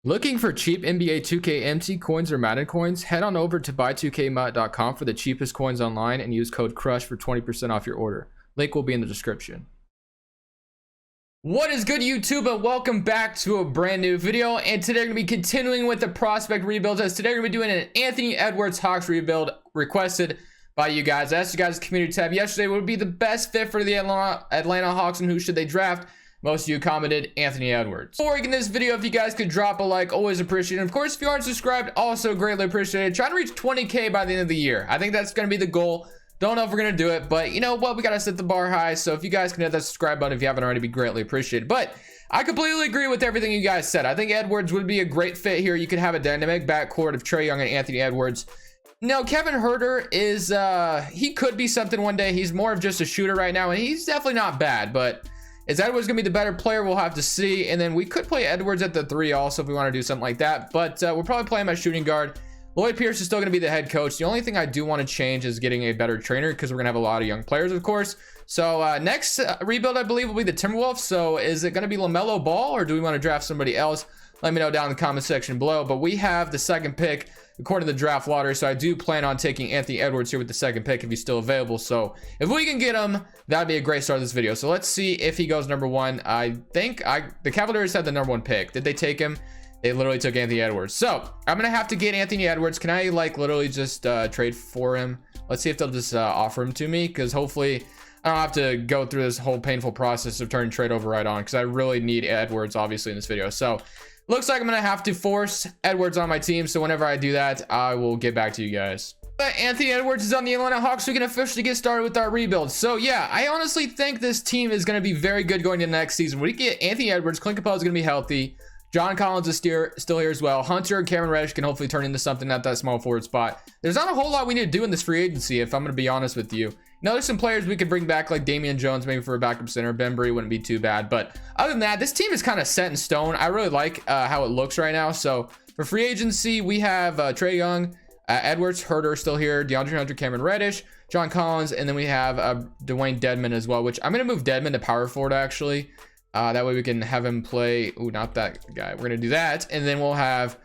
Looking for cheap NBA 2K MT coins or Madden coins? Head on over to buy2kmut.com for the cheapest coins online and use code CRUSH for 20% off your order. Link will be in the description. What is good, YouTube, and welcome back to a brand new video. And today we're going to be continuing with the prospect rebuilds, as today we're going to be doing an Anthony Edwards Hawks rebuild requested by you guys. I asked you guys in the community tab yesterday what would be the best fit for the Atlanta Hawks and who should they draft. Most of you commented Anthony Edwards. Before we get in this video, if you guys could drop a like, always appreciate it. Of course, if you aren't subscribed, also greatly appreciated. Trying to reach 20K by the end of the year. I think that's going to be the goal. Don't know if we're going to do it, but you know what? We got to set the bar high. So if you guys can hit that subscribe button if you haven't already, be greatly appreciated. But I completely agree with everything you guys said. I think Edwards would be a great fit here. You could have a dynamic backcourt of Trae Young and Anthony Edwards. No, Kevin Huerter is, he could be something one day. He's more of just a shooter right now, and he's definitely not bad, but is Edwards going to be the better player? We'll have to see. And then we could play Edwards at the 3 also if we want to do something like that. But we'll probably play him at shooting guard. Lloyd Pierce is still going to be the head coach. The only thing I do want to change is getting a better trainer, because we're going to have a lot of young players, of course. So next rebuild, I believe, will be the Timberwolves. So is it going to be LaMelo Ball, or do we want to draft somebody else? Let me know down in the comment section below. But we have the second pick according to the draft lottery, so I do plan on taking Anthony Edwards here with the second pick if he's still available. So if we can get him, that'd be a great start of this video. So let's see if he goes number 1. I think the Cavaliers had the number 1 pick. Did they take him? They literally took Anthony Edwards. So I'm gonna have to get Anthony Edwards. Can I like literally just trade for him? Let's see if they'll just offer him to me, because hopefully I don't have to go through this whole painful process of turning trade override on, because I really need Edwards obviously in this video. So looks like I'm gonna have to force Edwards on my team. So whenever I do that, I will get back to you guys. But Anthony Edwards is on the Atlanta Hawks. We can officially get started with our rebuild. So yeah, I honestly think this team is going to be very good going into next season. We get Anthony Edwards, Clint Capella is going to be healthy. John Collins is still here as well. Hunter and Cameron Reddish can hopefully turn into something at that small forward spot. There's not a whole lot we need to do in this free agency, if I'm going to be honest with you. Now, there's some players we could bring back, like Damian Jones, maybe for a backup center. Bembry wouldn't be too bad. But other than that, this team is kind of set in stone. I really like how it looks right now. So for free agency, we have Trae Young, Edwards, Huerter still here, DeAndre Hunter, Cameron Reddish, John Collins, and then we have Dwayne Dedmon as well, which I'm going to move Dedmon to power forward, actually. That way we can have him play. Ooh, not that guy. We're going to do that. And then we'll have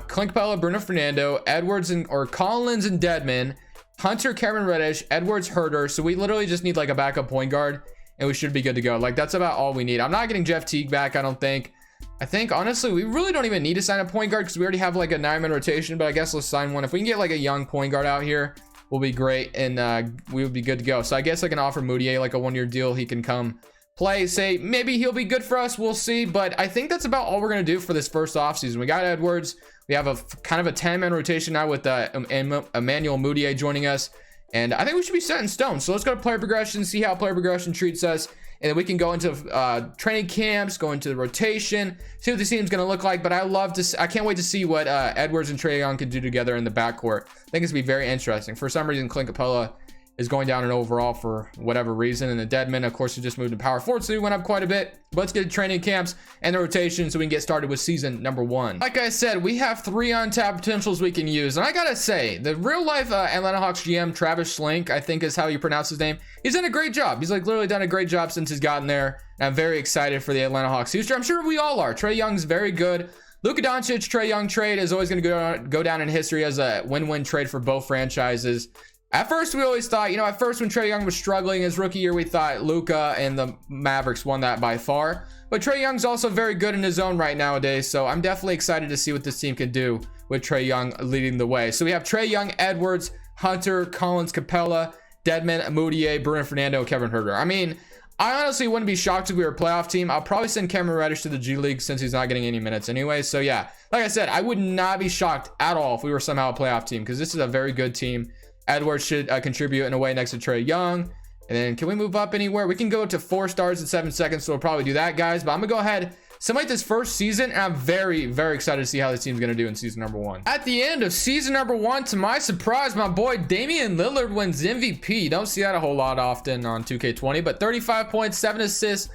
Clint Capella, Bruno Fernando, Edwards, or Collins and Dedmon, Hunter, Cameron Reddish, Edwards, Huerter. So we literally just need like a backup point guard, and we should be good to go. Like, that's about all we need. I'm not getting Jeff Teague back, I don't think. I think, honestly, we really don't even need to sign a point guard, because we already have like a 9-man rotation, but I guess let's sign one. If we can get like a young point guard out here, we'll be great, and we would be good to go. So I guess I can offer Moutier like a 1-year deal. He can come play, say maybe he'll be good for us, we'll see. But I think that's about all we're going to do for this first offseason. We got Edwards. We have a kind of a 10-man rotation now with Emmanuel Moutier joining us, and I think we should be set in stone. So let's go to player progression, see how player progression treats us, and then we can go into training camps, go into the rotation, see what the team's going to look like. But I can't wait to see what Edwards and Trae Young could do together in the backcourt. I think it's going to be very interesting. For some reason, Clint Capella is going down in overall for whatever reason, and the Dedmon, of course, we just moved to power forward, so we went up quite a bit. But let's get to training camps and the rotation so we can get started with season number 1. Like I said, we have 3 untapped potentials we can use, and I gotta say, the real life Atlanta Hawks GM Travis Schlenk, I think is how you pronounce his name, he's done a great job. He's like literally done a great job since he's gotten there, and I'm very excited for the Atlanta Hawks future. I'm sure we all are. Trae Young's very good. Luka Doncic Trae Young trade is always going to go down in history as a win-win trade for both franchises. At first, we always thought, you know, at first when Trae Young was struggling his rookie year, we thought Luka and the Mavericks won that by far. But Trae Young's also very good in his own right nowadays, so I'm definitely excited to see what this team can do with Trae Young leading the way. So we have Trae Young, Edwards, Hunter, Collins, Capella, Dedmon, Moutier, Bruno Fernando, Kevin Huerter. I mean, I honestly wouldn't be shocked if we were a playoff team. I'll probably send Cameron Reddish to the G League since he's not getting any minutes anyway. So yeah, like I said, I would not be shocked at all if we were somehow a playoff team, because this is a very good team. Edwards should contribute in a way next to Trae Young. And then can we move up anywhere? We can go to 4 stars in 7 seconds, so we'll probably do that, guys. But I'm gonna go ahead, simulate this first season, and I'm very, very excited to see how this team's gonna do in season number 1. At the end of season number 1, to my surprise, my boy Damian Lillard wins MVP. Don't see that a whole lot often on 2K20, but 35 points, 7 assists,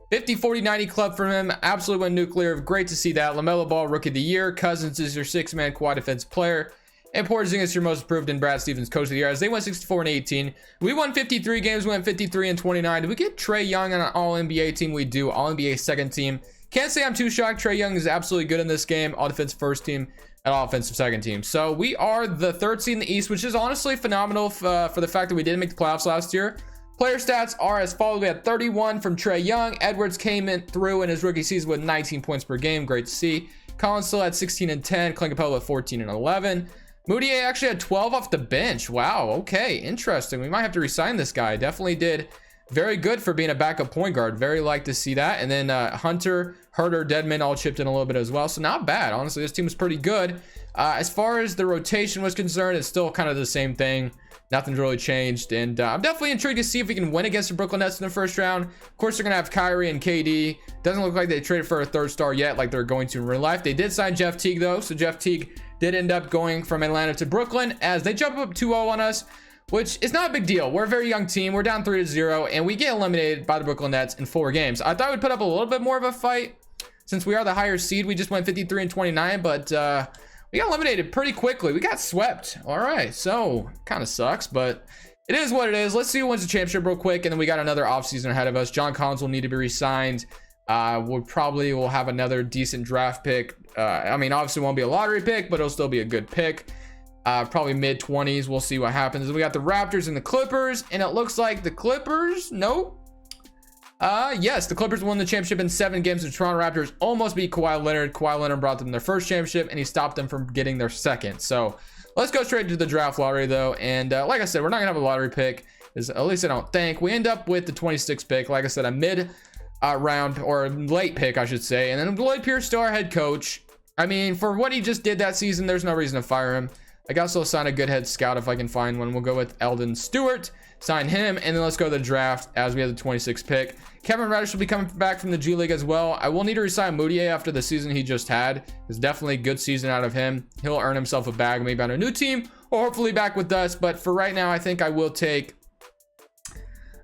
50, 40, 90 club from him. Absolutely went nuclear. Great to see that. LaMelo Ball, rookie of the year. Cousins is your 6-man quad defense player. And Porzingis, your most approved, and Brad Stevens, coach of the year, as they went 64 and 18. We won 53 games, we went 53 and 29. Did we get Trae Young on an all NBA team? We do. All NBA second team. Can't say I'm too shocked. Trae Young is absolutely good in this game. All defense first team and offensive second team. So we are the 3rd seed in the East, which is honestly phenomenal for the fact that we didn't make the playoffs last year. Player stats are as follows. We had 31 from Trae Young. Edwards came in through in his rookie season with 19 points per game. Great to see. Collins still had 16 and 10. Clint Capella with 14 and 11. Moutier actually had 12 off the bench. Wow. Okay. Interesting. We might have to resign this guy. Definitely did very good for being a backup point guard. Very like to see that. And then Hunter, Herter, Deadman all chipped in a little bit as well. So not bad. Honestly, this team was pretty good. As far as the rotation was concerned, it's still kind of the same thing. Nothing's really changed. And I'm definitely intrigued to see if we can win against the Brooklyn Nets in the first round. Of course, they're going to have Kyrie and KD. Doesn't look like they traded for a 3rd star yet like they're going to in real life. They did sign Jeff Teague, though. So Jeff Teague did end up going from Atlanta to Brooklyn as they jump up 2-0 on us, which is not a big deal. We're a very young team. We're down 3-0, and we get eliminated by the Brooklyn Nets in 4 games. I thought we'd put up a little bit more of a fight since we are the higher seed. We just went 53 and 29, but we got eliminated pretty quickly. We got swept. All right, so kind of sucks, but it is what it is. Let's see who wins the championship real quick, and then we got another offseason ahead of us. John Collins will need to be re-signed. We probably will have another decent draft pick. I mean, obviously it won't be a lottery pick, but it'll still be a good pick. Probably mid-20s. We'll see what happens. We got the Raptors and the Clippers, and it looks like the Clippers, nope. Yes, the Clippers won the championship in 7 games. The Toronto Raptors almost beat Kawhi Leonard. Kawhi Leonard brought them their first championship, and he stopped them from getting their second. So let's go straight to the draft lottery, though. And like I said, we're not going to have a lottery pick, at least I don't think. We end up with the 26th pick. Like I said, a mid-round or late pick, I should say. And then Lloyd Pierce, still our head coach. I mean, for what he just did that season, there's no reason to fire him. I guess I'll sign a good head scout if I can find one. We'll go with Eldon Stewart, sign him, and then let's go to the draft as we have the 26th pick. Kevin Reddish will be coming back from the G League as well. I will need to resign Moutier after the season he just had. It's definitely a good season out of him. He'll earn himself a bag maybe on a new team or hopefully back with us. But for right now, I think I will take...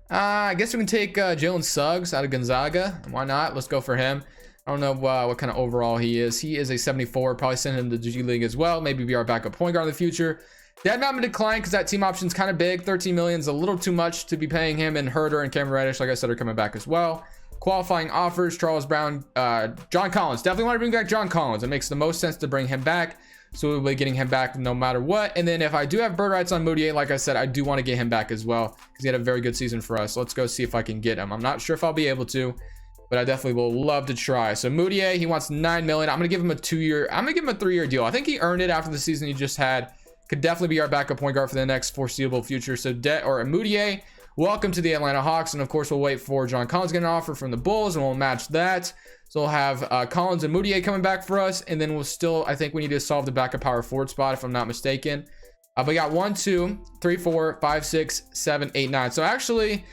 I guess we can take Jalen Suggs out of Gonzaga. Why not? Let's go for him. I don't know what kind of overall he is. He is a 74. Probably send him to the G League as well. Maybe be our backup point guard in the future. Dead Mountain decline because that team option is kind of big. 13 million is a little too much to be paying him. And Herter and Cameron Reddish, like I said, are coming back as well. Qualifying offers: Charles Brown, John Collins. Definitely want to bring back John Collins. It makes the most sense to bring him back. So we'll be getting him back no matter what. And then if I do have bird rights on Moutier, like I said, I do want to get him back as well because he had a very good season for us. So let's go see if I can get him. I'm not sure if I'll be able to, but I definitely will love to try. So Moutier, he wants 9 million. I'm going to give him a 2-year. I'm going to give him a 3-year deal. I think he earned it after the season he just had. Could definitely be our backup point guard for the next foreseeable future. So Moutier, welcome to the Atlanta Hawks. And of course, we'll wait for John Collins to get an offer from the Bulls and we'll match that. So we'll have Collins and Moutier coming back for us. And then we'll still, I think we need to solve the backup power forward spot if I'm not mistaken. But we got 1, 2, 3, 4, 5, 6, 7, 8, 9. So actually,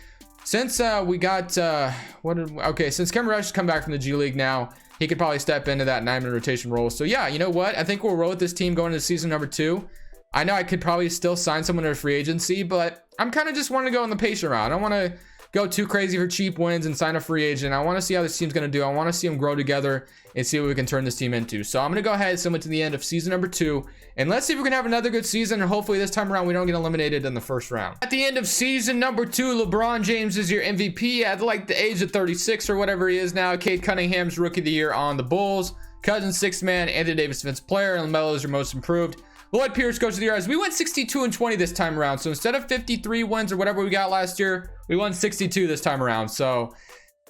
since we got, since Cameron Reddish has come back from the G League now, he could probably step into that 9-man rotation role. So yeah, you know what? I think we'll roll with this team going into season number 2. I know I could probably still sign someone to free agency, but I'm kind of just wanting to go in the patient route. I don't want to go too crazy for cheap wins and sign a free agent. I want to see how this team's going to do. I want to see them grow together and see what we can turn this team into. So I'm going to go ahead and send it to the end of season number 2. And let's see if we can have another good season. And hopefully this time around, we don't get eliminated in the first round. At the end of season number 2, LeBron James is your MVP at like the age of 36 or whatever he is now. Cade Cunningham's rookie of the year on the Bulls. Cousins 6th man. Anthony Davis defensive player. And LaMelo is your most improved. Lloyd Pierce coach of the year. As we went 62 and 20 this time around. So instead of 53 wins or whatever we got last year, we won 62 this time around. So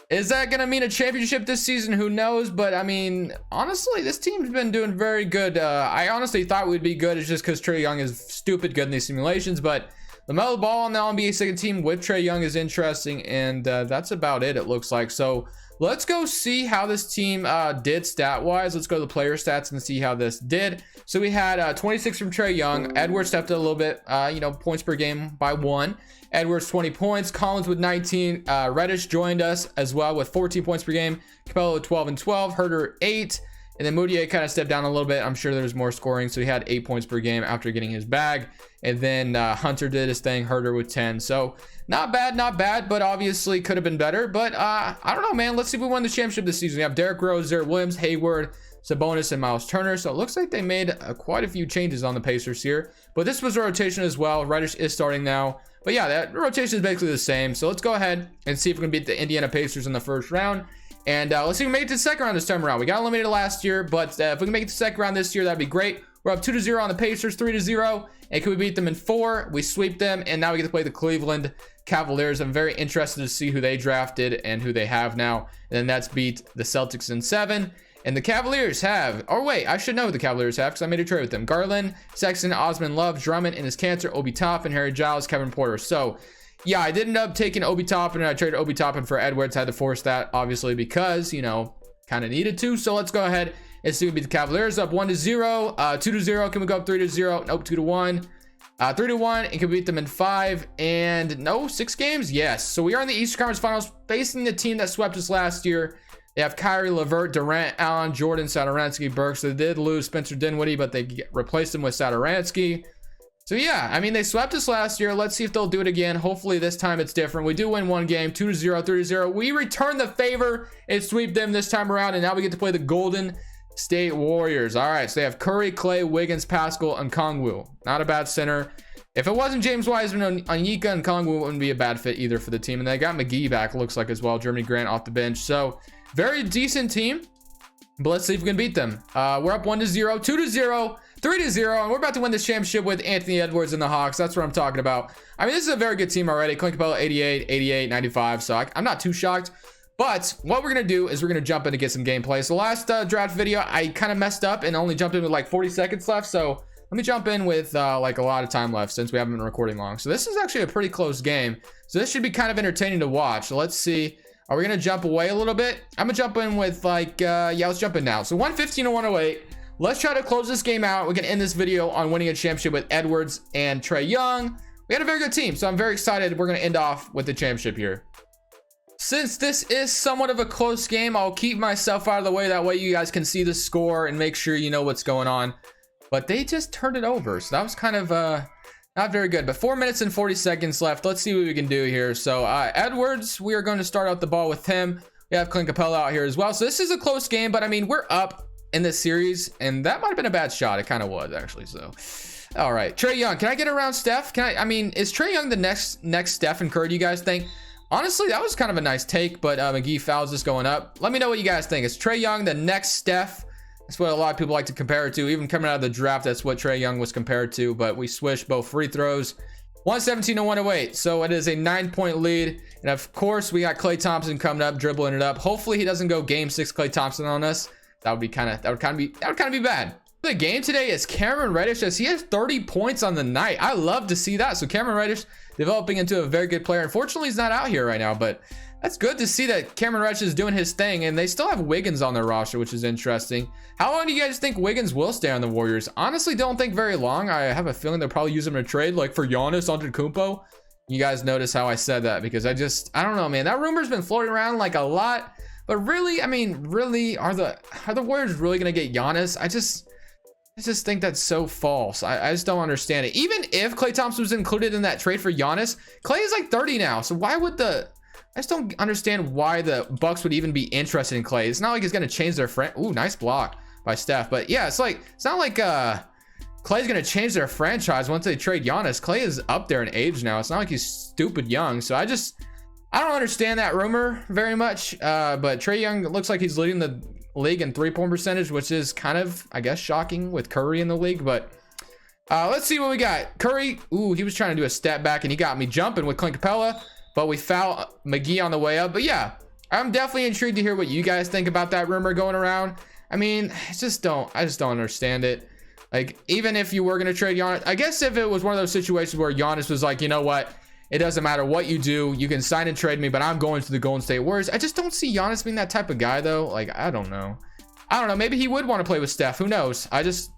is that going to mean a championship this season? Who knows? But I mean, honestly, this team's been doing very good. I honestly thought we'd be good. It's just because Trae Young is stupid good in these simulations. But LaMelo Ball on the NBA second team with Trae Young is interesting. And that's about it looks like. So let's go see how this team did stat-wise. Let's go to the player stats and see how this did. So we had 26 from Trae Young. Edwards stepped up a little bit, points per game by 1. Edwards 20 points. Collins with 19. Reddish joined us as well with 14 points per game. Capella with 12 and 12. Herter 8. And then Moutier kind of stepped down a little bit. I'm sure there's more scoring. So he had 8 points per game after getting his bag. And then Hunter did his thing. Herter with 10. So not bad, but obviously could have been better. But I don't know, man. Let's see if we win the championship this season. We have Derrick Rose, Zara Williams, Hayward, Sabonis, and Miles Turner. So it looks like they made quite a few changes on the Pacers here. But this was a rotation as well. Reddish is starting now. But yeah, that rotation is basically the same. So let's go ahead and see if we can beat the Indiana Pacers in the first round. And let's see if we make it to the second round this time around. We got eliminated last year, but if we can make it to the second round this year, that'd be great. We're up 2-0 on the Pacers, 3-0. And can we beat them in 4? We sweep them, and now we get to play the Cleveland Cavaliers. I'm very interested to see who they drafted and who they have now. And then that's beat the Celtics in 7. And the Cavaliers have, or wait, I should know who the Cavaliers have because I made a trade with them. Garland, Sexton, Osman, Love, Drummond, and his cancer, Obi Toppin, Harry Giles, Kevin Porter. So, yeah, I did end up taking Obi Toppin, and I traded Obi Toppin for Edwards. I had to force that, obviously, because, you know, kind of needed to. So let's go ahead and see who beat the Cavaliers. Up 1-0, 2-0. Can we go up 3-0? Nope, 2-1. 3-1, and can beat them in 5 and no 6 games. Yes, so we are in the Eastern Conference Finals facing the team that swept us last year. They have Kyrie, LeVert, Durant, Allen, Jordan, Satoransky, Burks. They did lose Spencer Dinwiddie, but they replaced him with Satoransky. So yeah, I mean, they swept us last year. Let's see if they'll do it again. Hopefully this time it's different. We do win 1 game, 2-0, 3-0. We return the favor and sweep them this time around, and now we get to play the Golden State Warriors. All right, so they have Curry, Clay, Wiggins, Pascal, and Kongwu. Not a bad center. If it wasn't James Wiseman, Onyeka and Kongwu wouldn't be a bad fit either for the team. And they got McGee back, looks like, as well. Jeremy Grant off the bench. So very decent team, but let's see if we can beat them. We're up 1-0, 2-0, 3-0, and we're about to win this championship with Anthony Edwards and the Hawks. That's what I'm talking about. I mean, this is a very good team already. Clint Capella, 88, 88, 95. So I'm not too shocked. But what we're going to do is we're going to jump in to get some gameplay. So last draft video, I kind of messed up and only jumped in with like 40 seconds left. So let me jump in with like a lot of time left since we haven't been recording long. So this is actually a pretty close game. So this should be kind of entertaining to watch. So let's see. Are we going to jump away a little bit? I'm going to jump in with like, yeah, let's jump in now. So 115 to 108. Let's try to close this game out. We can end this video on winning a championship with Edwards and Trae Young. We had a very good team. So I'm very excited. We're going to end off with the championship here. Since this is somewhat of a close game, I'll keep myself out of the way. That way you guys can see the score and make sure you know what's going on. But they just turned it over. So that was kind of not very good. But 4 minutes and 40 seconds left. Let's see what we can do here. So Edwards, we are going to start out the ball with him. We have Clint Capella out here as well. So this is a close game. But I mean, we're up in this series. And that might have been a bad shot. It kind of was, actually. So, all right. Trae Young. Can I get around Steph? I mean, is Trae Young the next Steph and Curry, do you guys think? Honestly, that was kind of a nice take, but McGee fouls this going up. Let me know what you guys think. Is Trae Young the next Steph? That's what a lot of people like to compare it to. Even coming out of the draft, that's what Trae Young was compared to, but we switched both free throws. 117 to 108, so it is a 9-point lead. And of course, we got Klay Thompson coming up, dribbling it up. Hopefully, he doesn't go game 6 Klay Thompson on us. That would kind of be bad. The game today is Cameron Reddish, as he has 30 points on the night. I love to see that. So Cameron Reddish developing into a very good player. Unfortunately, he's not out here right now, but that's good to see that Cameron Reddish is doing his thing. And they still have Wiggins on their roster, which is interesting. How long do you guys think Wiggins will stay on the Warriors? Honestly, don't think very long. I have a feeling they'll probably use him in a trade, like for Giannis Antetokounmpo. You guys notice how I said that, because I don't know, man. That rumor's been floating around like a lot. But really, I mean, really, are the Warriors really going to get Giannis? I just think that's so false. I just don't understand it. Even if Klay Thompson was included in that trade for Giannis, Klay is like 30 now. So why would I just don't understand why the Bucks would even be interested in Klay. It's not like he's going to change their friend. Ooh, nice block by Steph. But yeah, it's not like Klay's going to change their franchise once they trade Giannis. Klay is up there in age now. It's not like he's stupid young. So I don't understand that rumor very much. But Trae Young looks like he's leading the league in 3-point percentage, which is kind of, I guess, shocking with Curry in the league. But let's see what we got. Curry, ooh, he was trying to do a step back and he got me jumping with Clint Capella, but we foul McGee on the way up. But yeah, I'm definitely intrigued to hear what you guys think about that rumor going around. I mean, I just don't understand it. Like, even if you were going to trade Giannis, I guess if it was one of those situations where Giannis was like, you know what, it doesn't matter what you do, you can sign and trade me, but I'm going to the Golden State Warriors. I just don't see Giannis being that type of guy, though. Like, I don't know. Maybe he would want to play with Steph. Who knows? I just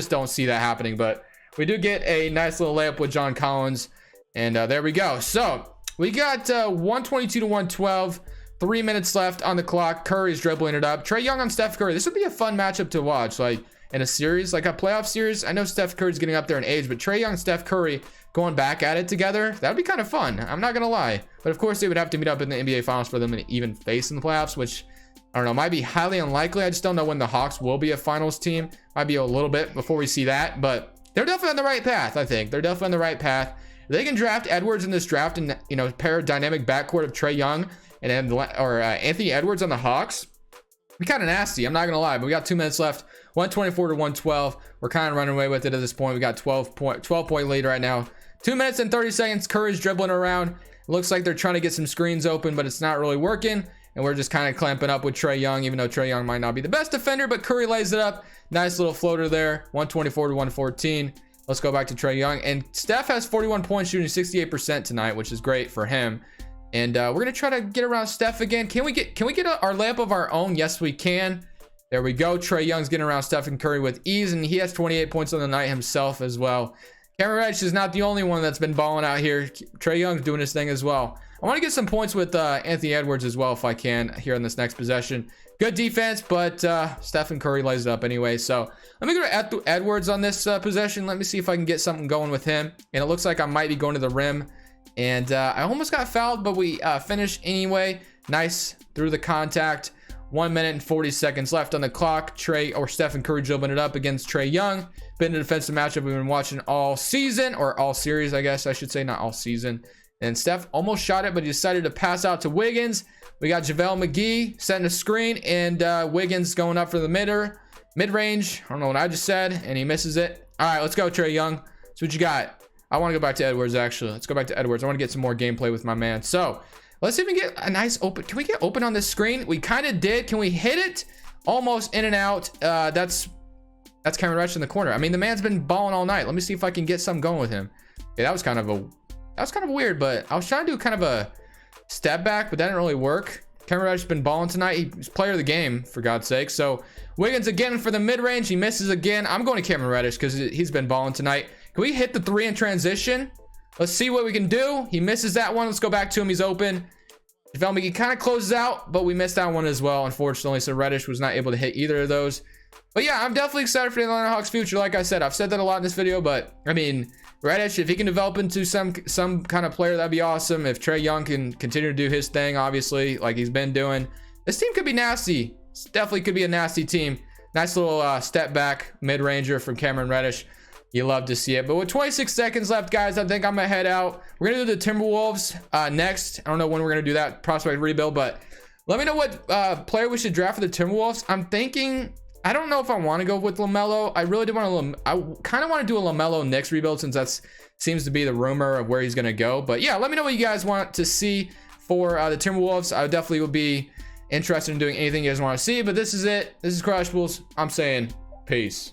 don't see that happening. But we do get a nice little layup with John Collins, and there we go. So we got 122 to 112. 3 minutes left on the clock. Curry's dribbling it up. Trae Young on Steph Curry. This would be a fun matchup to watch. Like, in a series, like a playoff series. I know Steph Curry's getting up there in age, but Trae Young and Steph Curry going back at it together, that'd be kind of fun. I'm not gonna lie. But of course, they would have to meet up in the NBA Finals for them to even face in the playoffs, which, I don't know, might be highly unlikely. I just don't know when the Hawks will be a finals team. Might be a little bit before we see that, but they're definitely on the right path, I think. They're definitely on the right path. They can draft Edwards in this draft and, you know, pair a dynamic backcourt of Trae Young and then Anthony Edwards on the Hawks. Be kind of nasty, I'm not gonna lie, but we got 2 minutes left. 124 to 112. We're kind of running away with it at this point. We got 12 point lead right now. 2 minutes and 30 seconds. Curry's dribbling around. It looks like they're trying to get some screens open, but it's not really working. And we're just kind of clamping up with Trae Young, even though Trae Young might not be the best defender, but Curry lays it up. Nice little floater there. 124 to 114. Let's go back to Trae Young. And Steph has 41 points, shooting 68% tonight, which is great for him. And we're gonna try to get around Steph again. Can we get our layup of our own? Yes, we can. There we go. Trae Young's getting around Stephen Curry with ease, and he has 28 points on the night himself as well. Cameron Reddish is not the only one that's been balling out here. Trae Young's doing his thing as well. I want to get some points with Anthony Edwards as well if I can here in this next possession. Good defense, but Stephen Curry lays it up anyway. So let me go to Edwards on this possession. Let me see if I can get something going with him. And it looks like I might be going to the rim. And I almost got fouled, but we finished anyway. Nice through the contact. 1 minute and 40 seconds left on the clock. Stephen Curry dribbling it up against Trae Young. Been a defensive matchup we've been watching all season, or all series, I guess I should say, not all season. And Steph almost shot it, but he decided to pass out to Wiggins. We got JaVale McGee setting a screen, and Wiggins going up for the mid-range. I don't know what I just said, and he misses it. All right, let's go, Trae Young. So what you got? I want to go back to Edwards, actually. Let's go back to Edwards. I want to get some more gameplay with my man. So let's even get a nice open. Can we get open on this screen? We kind of did. Can we hit it? Almost in and out. That's Cameron Reddish in the corner. I mean, the man's been balling all night. Let me see if I can get something going with him. Okay, that was kind of weird, but I was trying to do kind of a step back, but that didn't really work. Cameron Reddish has been balling tonight. He's player of the game, for God's sake. So Wiggins again for the mid-range. He misses again. I'm going to Cameron Reddish because he's been balling tonight. Can we hit the 3 in transition? Let's see what we can do. He misses that one. Let's go back to him. He's open. JaVale McGee kind of closes out, but we missed that one as well, unfortunately. So Reddish was not able to hit either of those. But yeah, I'm definitely excited for the Atlanta Hawks future. Like I said, I've said that a lot in this video, but I mean, Reddish, if he can develop into some kind of player, that'd be awesome. If Trae Young can continue to do his thing, obviously, like he's been doing, this team could be nasty. This definitely could be a nasty team. Nice little step back mid-ranger from Cameron Reddish. You love to see it. But with 26 seconds left, guys, I think I'm gonna head out. We're gonna do the Timberwolves next. I don't know when we're gonna do that prospect rebuild, but let me know what player we should draft for the Timberwolves. I'm thinking, I don't know if I want to go with LaMelo. I really do want to. I kind of want to do a LaMelo Knicks rebuild, since that seems to be the rumor of where he's gonna go. But yeah, let me know what you guys want to see for the Timberwolves. I definitely will be interested in doing anything you guys want to see. But this is it. This is Crushables. I'm saying peace.